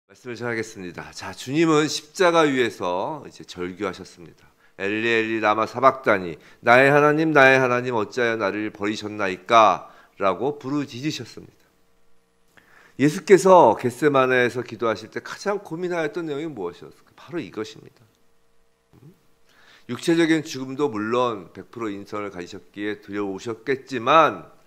말씀을 전하겠습니다. 자, 주님은 십자가 위에서 이제 절규하셨습니다. 엘리 엘리 라마 사박다니, 나의 하나님 어찌하여 나를 버리셨나이까 라고 부르짖으셨습니다. 예수께서 겟세마네에서 기도하실 때 가장 고민하였던 내용이 무엇이었을까? 바로 이것입니다. 육체적인 죽음도 물론 100% 인성을 가지셨기에 두려우셨겠지만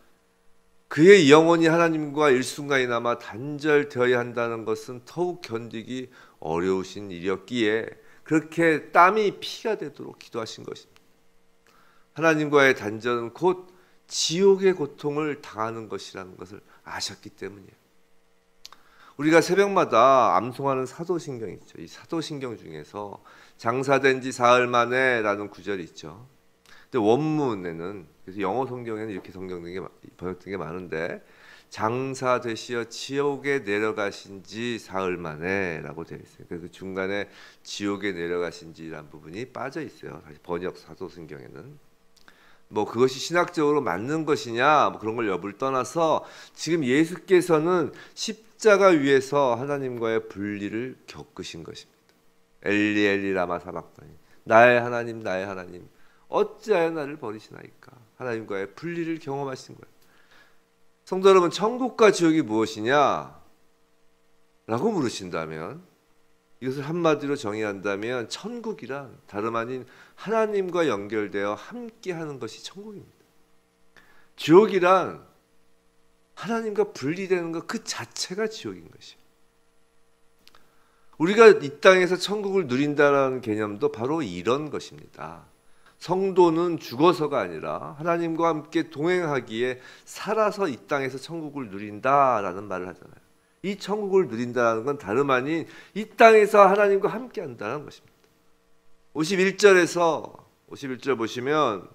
그의 영혼이 하나님과 일순간이나마 단절되어야 한다는 것은 더욱 견디기 어려우신 일이었기에 그렇게 땀이 피가 되도록 기도하신 것입니다. 하나님과의 단절은 곧 지옥의 고통을 당하는 것이라는 것을 아셨기 때문이에요. 우리가 새벽마다 암송하는 사도신경이 있죠. 이 사도신경 중에서 장사된 지 사흘 만에 라는 구절이 있죠. 근데 원문에는, 그래서 영어 성경에는 이렇게 번역된 게 많은데, 장사되시어 지옥에 내려가신 지 사흘 만에 라고 되어 있어요. 그래서 중간에 지옥에 내려가신 지라는 부분이 빠져 있어요. 다시 번역 사도신경에는. 뭐 그것이 신학적으로 맞는 것이냐 뭐 그런 걸 여부를 떠나서 지금 예수께서는 십자가 위에서 하나님과의 분리를 겪으신 것입니다. 엘리 엘리 라마 사박다니, 나의 하나님 어찌하여 나를 버리시나이까. 하나님과의 분리를 경험하신 거예요. 성도 여러분, 천국과 지옥이 무엇이냐 라고 물으신다면, 이것을 한마디로 정의한다면 천국이란 다름 아닌 하나님과 연결되어 함께하는 것이 천국입니다. 지옥이란 하나님과 분리되는 것 그 자체가 지옥인 것이에요. 우리가 이 땅에서 천국을 누린다는 개념도 바로 이런 것입니다. 성도는 죽어서가 아니라 하나님과 함께 동행하기에 살아서 이 땅에서 천국을 누린다라는 말을 하잖아요. 이 천국을 누린다는 건 다름 아닌 이 땅에서 하나님과 함께 한다는 것입니다. 51절 보시면,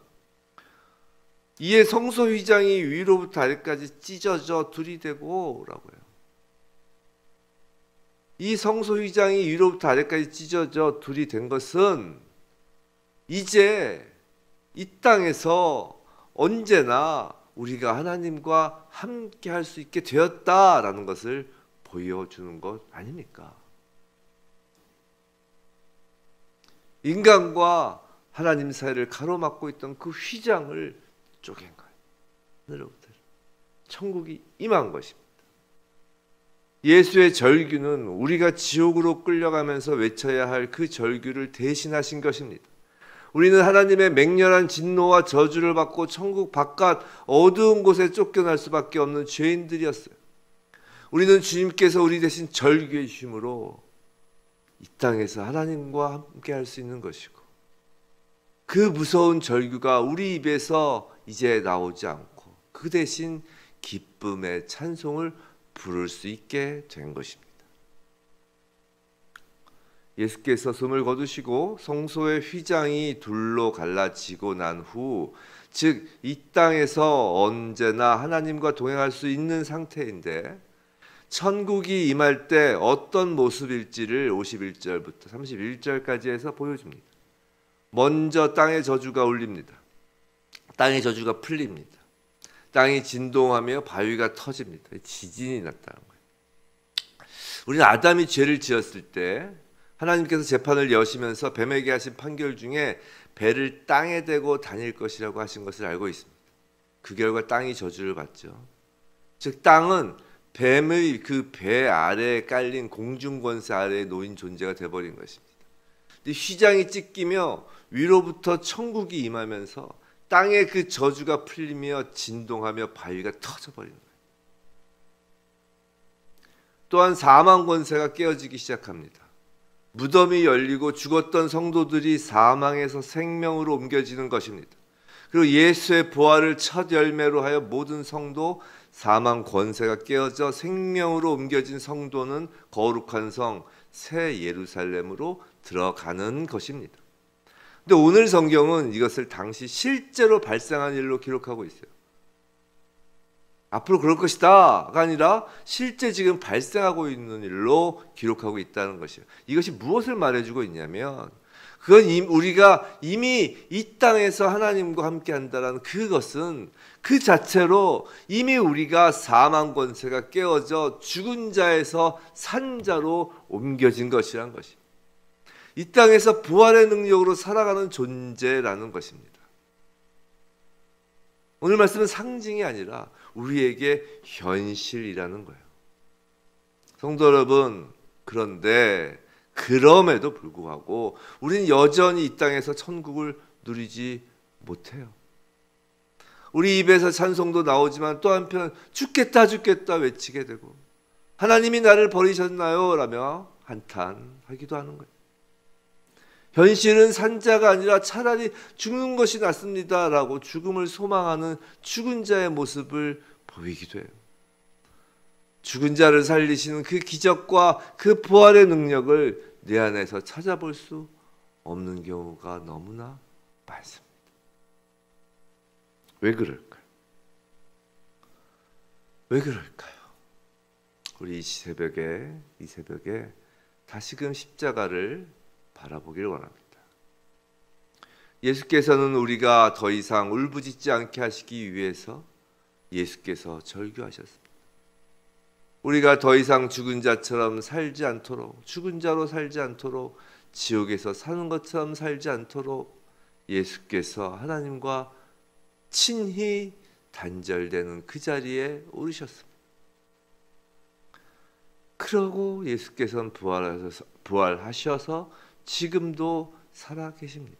이에 성소 휘장이 위로부터 아래까지 찢어져 둘이 되고 라고 해요. 이 성소 휘장이 위로부터 아래까지 찢어져 둘이 된 것은 이제 이 땅에서 언제나 우리가 하나님과 함께 할 수 있게 되었다라는 것을 보여주는 것 아닙니까? 인간과 하나님 사이를 가로막고 있던 그 휘장을 쪼갠 거예요. 하늘로부터 천국이 임한 것입니다. 예수의 절규는 우리가 지옥으로 끌려가면서 외쳐야 할 그 절규를 대신하신 것입니다. 우리는 하나님의 맹렬한 진노와 저주를 받고 천국 바깥 어두운 곳에 쫓겨날 수밖에 없는 죄인들이었어요. 우리는 주님께서 우리 대신 절규해 주심으로 이 땅에서 하나님과 함께 할 수 있는 것이고, 그 무서운 절규가 우리 입에서 이제 나오지 않고 그 대신 기쁨의 찬송을 부를 수 있게 된 것입니다. 예수께서 숨을 거두시고 성소의 휘장이 둘로 갈라지고 난 후, 즉 이 땅에서 언제나 하나님과 동행할 수 있는 상태인데, 천국이 임할 때 어떤 모습일지를 51절부터 31절까지 해서 보여줍니다. 먼저 땅의 저주가 울립니다. 땅의 저주가 풀립니다. 땅이 진동하며 바위가 터집니다. 지진이 났다는 거예요. 우리는 아담이 죄를 지었을 때 하나님께서 재판을 여시면서 뱀에게 하신 판결 중에 배를 땅에 대고 다닐 것이라고 하신 것을 알고 있습니다. 그 결과 땅이 저주를 받죠. 즉 땅은 뱀의 그 배 아래에 깔린 공중권세 아래에 놓인 존재가 되어버린 것입니다. 근데 휘장이 찢기며 위로부터 천국이 임하면서 땅의 그 저주가 풀리며 진동하며 바위가 터져버리는 거예요. 또한 사망 권세가 깨어지기 시작합니다. 무덤이 열리고 죽었던 성도들이 사망에서 생명으로 옮겨지는 것입니다. 그리고 예수의 부활을 첫 열매로 하여 모든 성도, 사망 권세가 깨어져 생명으로 옮겨진 성도는 거룩한 성 새 예루살렘으로 들어가는 것입니다. 근데 오늘 성경은 이것을 당시 실제로 발생한 일로 기록하고 있어요. 앞으로 그럴 것이다가 아니라 실제 지금 발생하고 있는 일로 기록하고 있다는 것이에요. 이것이 무엇을 말해주고 있냐면, 그건 우리가 이미 이 땅에서 하나님과 함께 한다는 그것은 그 자체로 이미 우리가 사망 권세가 깨어져 죽은 자에서 산 자로 옮겨진 것이란 것입니다. 이 땅에서 부활의 능력으로 살아가는 존재라는 것입니다. 오늘 말씀은 상징이 아니라 우리에게 현실이라는 거예요. 성도 여러분, 그런데 그럼에도 불구하고 우리는 여전히 이 땅에서 천국을 누리지 못해요. 우리 입에서 찬송도 나오지만 또 한편 죽겠다 죽겠다 외치게 되고 하나님이 나를 버리셨나요? 라며 한탄하기도 하는 거예요. 현실은 산자가 아니라 차라리 죽는 것이 낫습니다 라고 죽음을 소망하는 죽은 자의 모습을 보이기도 해요. 죽은 자를 살리시는 그 기적과 그 부활의 능력을 내 안에서 찾아볼 수 없는 경우가 너무나 많습니다. 왜 그럴까요? 왜 그럴까요? 우리 이 새벽에 다시금 십자가를 바라보기를 원합니다. 예수께서는 우리가 더 이상 울부짖지 않게 하시기 위해서 예수께서 절규하셨습니다. 우리가 더 이상 죽은 자처럼 살지 않도록, 죽은 자로 살지 않도록, 지옥에서 사는 것처럼 살지 않도록 예수께서 하나님과 친히 단절되는 그 자리에 오르셨습니다. 그러고 예수께서는 부활하셔서 지금도 살아 계십니다.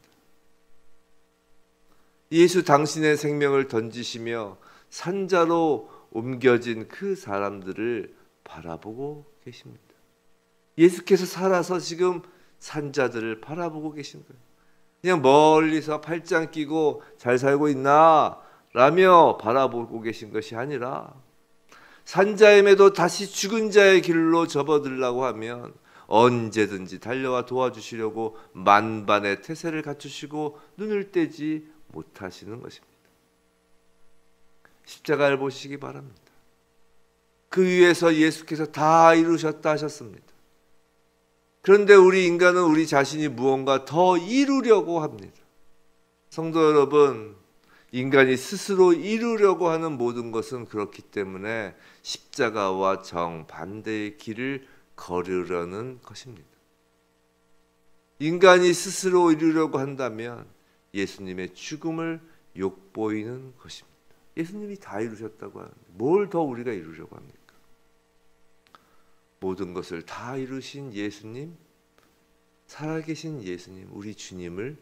예수 당신의 생명을 던지시며 산자로 옮겨진 그 사람들을 바라보고 계십니다. 예수께서 살아서 지금 산자들을 바라보고 계신 거예요. 그냥 멀리서 팔짱 끼고 잘 살고 있나? 라며 바라보고 계신 것이 아니라 산자임에도 다시 죽은 자의 길로 접어들라고 하면 언제든지 달려와 도와주시려고 만반의 태세를 갖추시고 눈을 떼지 못하시는 것입니다. 십자가를 보시기 바랍니다. 그 위에서 예수께서 다 이루셨다 하셨습니다. 그런데 우리 인간은 우리 자신이 무언가 더 이루려고 합니다. 성도 여러분, 인간이 스스로 이루려고 하는 모든 것은 그렇기 때문에 십자가와 정반대의 길을 걸으려는 것입니다. 인간이 스스로 이루려고 한다면 예수님의 죽음을 욕보이는 것입니다. 예수님이 다 이루셨다고 하는데 뭘 더 우리가 이루려고 합니까? 모든 것을 다 이루신 예수님, 살아계신 예수님, 우리 주님을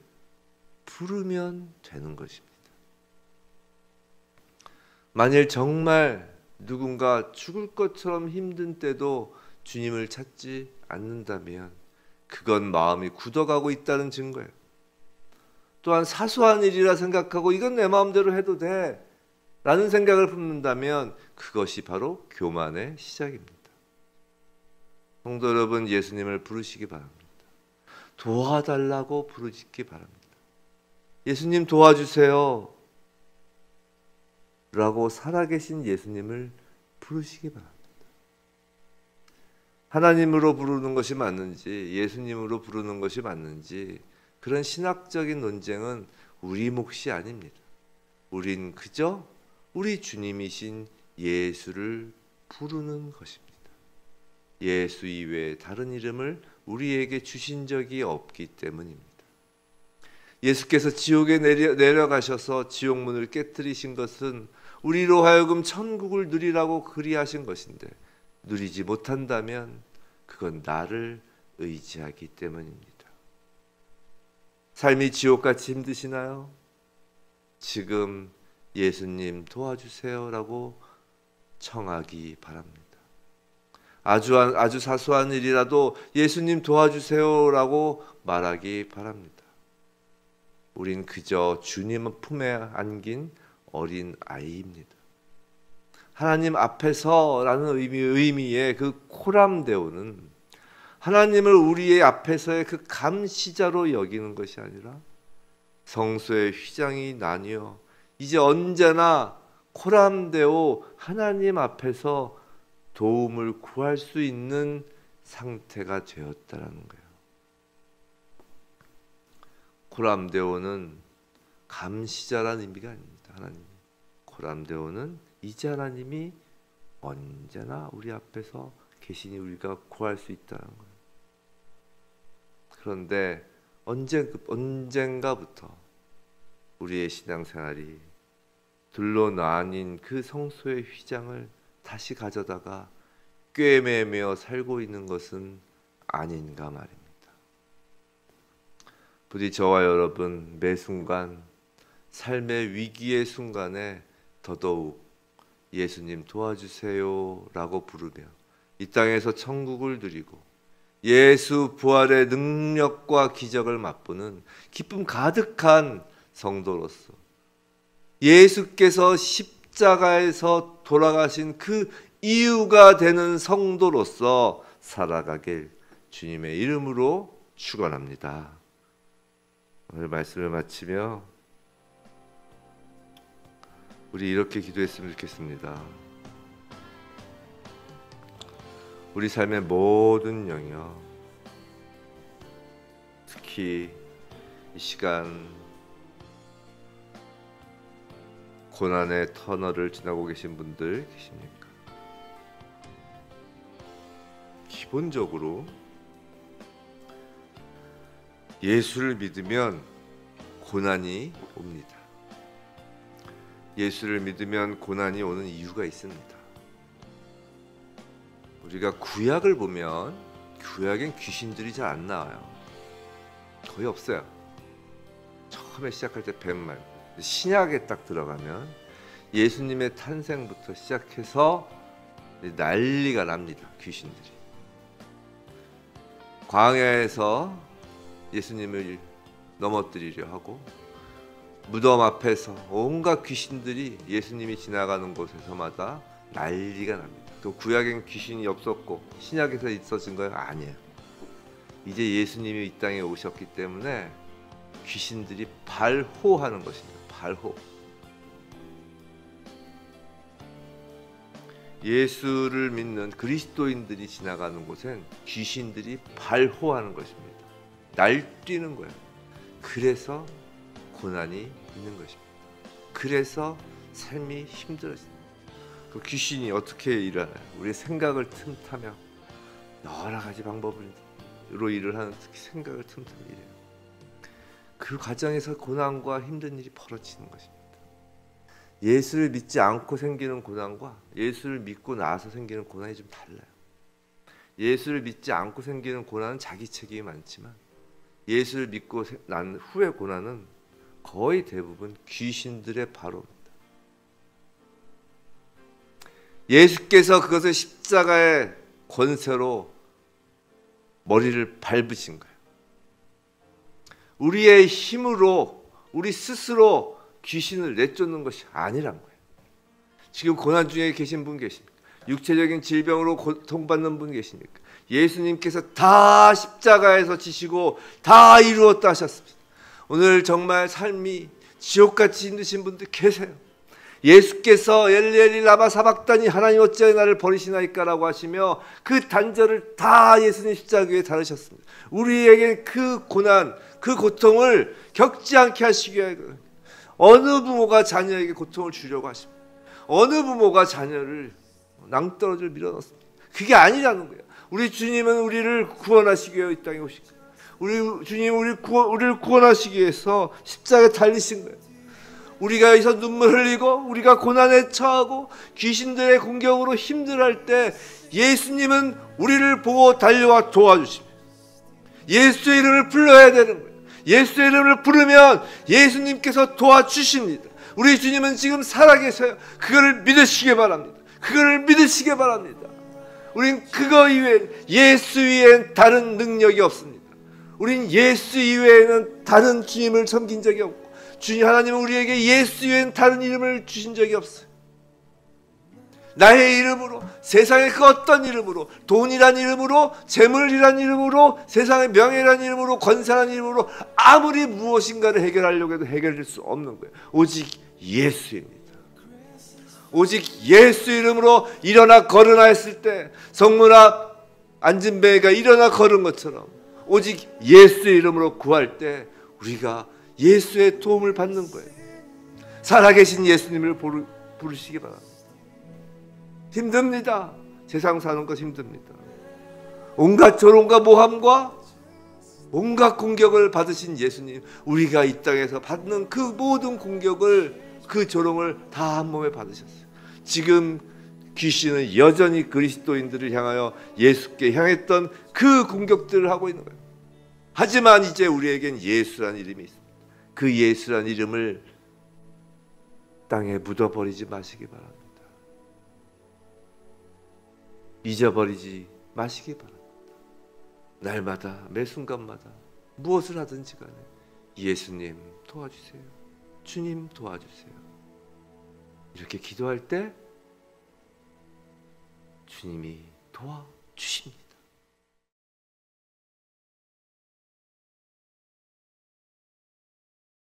부르면 되는 것입니다. 만일 정말 누군가 죽을 것처럼 힘든 때도 주님을 찾지 않는다면 그건 마음이 굳어가고 있다는 증거예요. 또한 사소한 일이라 생각하고 이건 내 마음대로 해도 돼 라는 생각을 품는다면 그것이 바로 교만의 시작입니다. 성도 여러분, 예수님을 부르시기 바랍니다. 도와달라고 부르시기 바랍니다. 예수님 도와주세요 라고 살아계신 예수님을 부르시기 바랍니다. 하나님으로 부르는 것이 맞는지 예수님으로 부르는 것이 맞는지 그런 신학적인 논쟁은 우리 몫이 아닙니다. 우린 그저 우리 주님이신 예수를 부르는 것입니다. 예수 이외에 다른 이름을 우리에게 주신 적이 없기 때문입니다. 예수께서 지옥에 내려가셔서 지옥문을 깨뜨리신 것은 우리로 하여금 천국을 누리라고 그리하신 것인데 누리지 못한다면 그건 나를 의지하기 때문입니다. 삶이 지옥같이 힘드시나요? 지금 예수님 도와주세요라고 청하기 바랍니다. 아주 사소한 일이라도 예수님 도와주세요라고 말하기 바랍니다. 우린 그저 주님 품에 안긴 어린 아이입니다. 하나님 앞에서라는 의미의 그 코람데오는 하나님을 우리의 앞에서의 그 감시자로 여기는 것이 아니라 성소의 휘장이 나뉘어 이제 언제나 코람데오 하나님 앞에서 도움을 구할 수 있는 상태가 되었다라는 거예요. 코람데오는 감시자라는 의미가 아닙니다. 하나님 코람데오는 이제 하나님이 언제나 우리 앞에서 계시니 우리가 구할 수 있다는 거예요. 그런데 언젠가부터 우리의 신앙생활이 둘로 나뉜 그 성소의 휘장을 다시 가져다가 꿰매며 살고 있는 것은 아닌가 말입니다. 부디 저와 여러분 매 순간 삶의 위기의 순간에 더더욱 예수님 도와주세요 라고 부르며 이 땅에서 천국을 누리고 예수 부활의 능력과 기적을 맛보는 기쁨 가득한 성도로서 예수께서 십자가에서 돌아가신 그 이유가 되는 성도로서 살아가길 주님의 이름으로 축원합니다. 오늘 말씀을 마치며 우리 이렇게 기도했으면 좋겠습니다. 우리 삶의 모든 영역, 특히 이 시간 고난의 터널을 지나고 계신 분들 계십니까? 기본적으로 예수를 믿으면 고난이 옵니다. 예수를 믿으면 고난이 오는 이유가 있습니다. 우리가 구약을 보면 구약엔 귀신들이 잘 안 나와요. 거의 없어요. 처음에 시작할 때 뱀 말고. 신약에 딱 들어가면 예수님의 탄생부터 시작해서 난리가 납니다. 귀신들이. 광야에서 예수님을 넘어뜨리려 하고 무덤 앞에서 온갖 귀신들이 예수님이 지나가는 곳에서마다 난리가 납니다. 또 구약엔 귀신이 없었고 신약에서 있어진 건 아니에요. 이제 예수님이 이 땅에 오셨기 때문에 귀신들이 발호하는 것입니다. 발호. 예수를 믿는 그리스도인들이 지나가는 곳엔 귀신들이 발호하는 것입니다. 날뛰는 거예요. 그래서 고난이 있는 것입니다. 그래서 삶이 힘들어집니다. 그 귀신이 어떻게 일어나요? 우리의 생각을 틈타며 여러 가지 방법으로 일을 하는, 특히 생각을 틈타며 일해요. 그 과정에서 고난과 힘든 일이 벌어지는 것입니다. 예수를 믿지 않고 생기는 고난과 예수를 믿고 나서 생기는 고난이 좀 달라요. 예수를 믿지 않고 생기는 고난은 자기 책임이 많지만 예수를 믿고 난 후의 고난은 거의 대부분 귀신들의 발호입니다. 예수께서 그것을 십자가의 권세로 머리를 밟으신 거예요. 우리의 힘으로 우리 스스로 귀신을 내쫓는 것이 아니란 거예요. 지금 고난 중에 계신 분 계십니까? 육체적인 질병으로 고통받는 분 계십니까? 예수님께서 다 십자가에서 지시고 다 이루었다 하셨습니다. 오늘 정말 삶이 지옥같이 힘드신 분들 계세요. 예수께서 엘리 라마 사박다니 하나님 어찌하여 나를 버리시나이까라고 하시며 그 단절을 다 예수님 십자가 위에 다루셨습니다. 우리에게 그 고난, 그 고통을 겪지 않게 하시기 위해 어느 부모가 자녀에게 고통을 주려고 하십니까? 어느 부모가 자녀를 낭떠러지를 밀어넣습니다. 그게 아니라는 거예요. 우리 주님은 우리를 구원하시기 위해 이 땅에 오신 거예요. 우리 주님 우리를 구원하시기 위해서 십자가에 달리신 거예요. 우리가 여기서 눈물 흘리고 우리가 고난에 처하고 귀신들의 공격으로 힘들어할 때 예수님은 우리를 보고 달려와 도와주십니다. 예수의 이름을 불러야 되는 거예요. 예수의 이름을 부르면 예수님께서 도와주십니다. 우리 주님은 지금 살아계세요. 그거를 믿으시기 바랍니다. 그거를 믿으시기 바랍니다. 우린 그거 이외에 예수 이외엔 다른 능력이 없습니다. 우린 예수 이외에는 다른 주님을 섬긴 적이 없고 주님 하나님은 우리에게 예수 이외엔 다른 이름을 주신 적이 없어요. 나의 이름으로, 세상의 그 어떤 이름으로, 돈이란 이름으로, 재물이란 이름으로, 세상의 명예란 이름으로, 권세란 이름으로 아무리 무엇인가를 해결하려고 해도 해결될 수 없는 거예요. 오직 예수입니다. 오직 예수 이름으로 일어나 걸으나 했을 때 성문 앞 앉은 배가 일어나 걸은 것처럼 오직 예수 이름으로 구할 때 우리가 예수의 도움을 받는 거예요. 살아계신 예수님을 부르시기 바랍니다. 힘듭니다. 세상 사는 것 힘듭니다. 온갖 조롱과 모함과 온갖 공격을 받으신 예수님, 우리가 이 땅에서 받는 그 모든 공격을, 그 조롱을 다 한 몸에 받으셨어요. 지금 귀신은 여전히 그리스도인들을 향하여 예수께 향했던 그 공격들을 하고 있는 거예요. 하지만 이제 우리에겐 예수라는 이름이 있습니다. 그 예수라는 이름을 땅에 묻어버리지 마시기 바랍니다. 잊어버리지 마시기 바랍니다. 날마다 매 순간마다 무엇을 하든지 간에 예수님 도와주세요. 주님 도와주세요. 이렇게 기도할 때 주님이 도와주십니다.